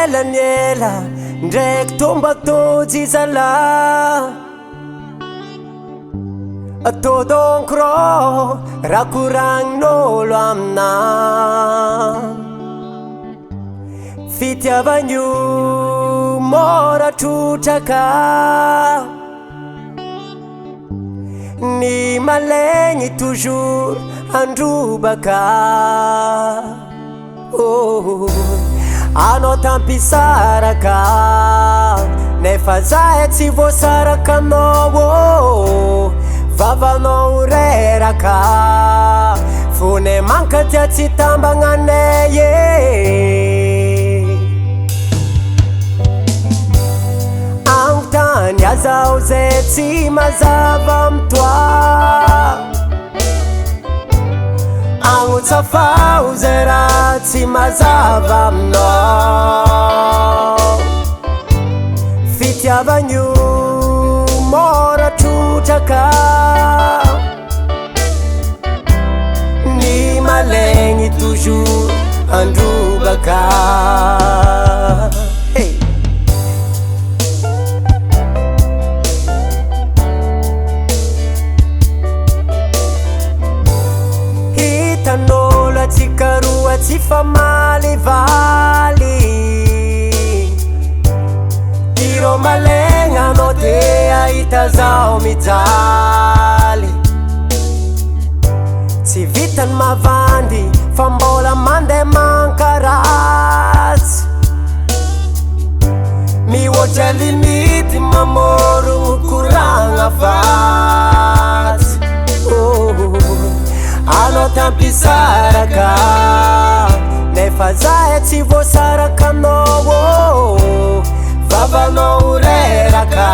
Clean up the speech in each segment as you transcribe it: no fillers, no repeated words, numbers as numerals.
elaniela ndraiky tombatojy zala atao donc rô raha koragnin'olo amina fitiavan'io mora trotraka ny malegny toujours androbaka anao tampisaraka nefa zahay tsy voasaraka anao vavanao reraka fone manka tia tsy tambagnanay agnontany azaho zay tsy mazava amitoa agnotsafao zay raha tsy mazava aminao fitiavan'io mora trotraka ny malegny toujours androbaka hitan'olo atsikaroa tsy fa malivaly irô malegna anao de ahita zaho mijaly tsy vitany mavandy fa mbola mandeha mankaratsy mihoatra limity mamorogno koragna vatsy anao tampisaraka nefa zahay tsy voasaraka anao vavanao reraka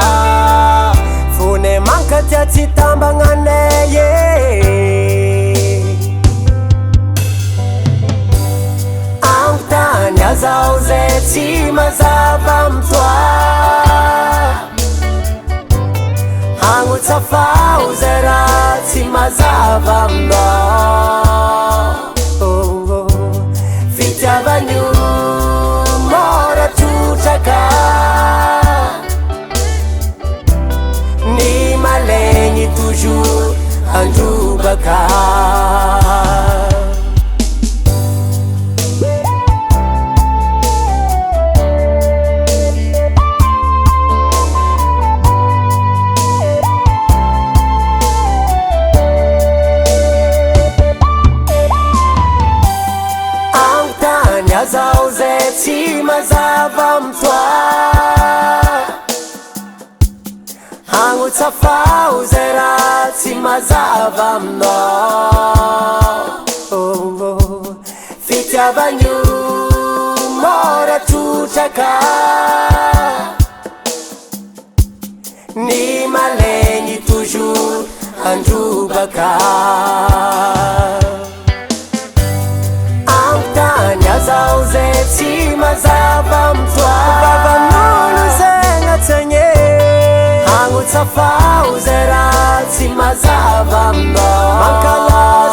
fone manka tia tsy tambagnanay agnontany azaho zay tsy mazava amitoa agnotsafao zay raha tsy mazava aminao fitiavan'io mora trotraka ny malegny toujours androbaka azaho zay tsy mazava amitoa agnotsafao zay raha tsy mazava aminao fitiavan'io mora trotraka ny malegny toujours androbaka azaho zay tsy mazava amitoa vavan'olo zay agnatsagny agnotsafao zay raha tsy mazava aminao mankalaza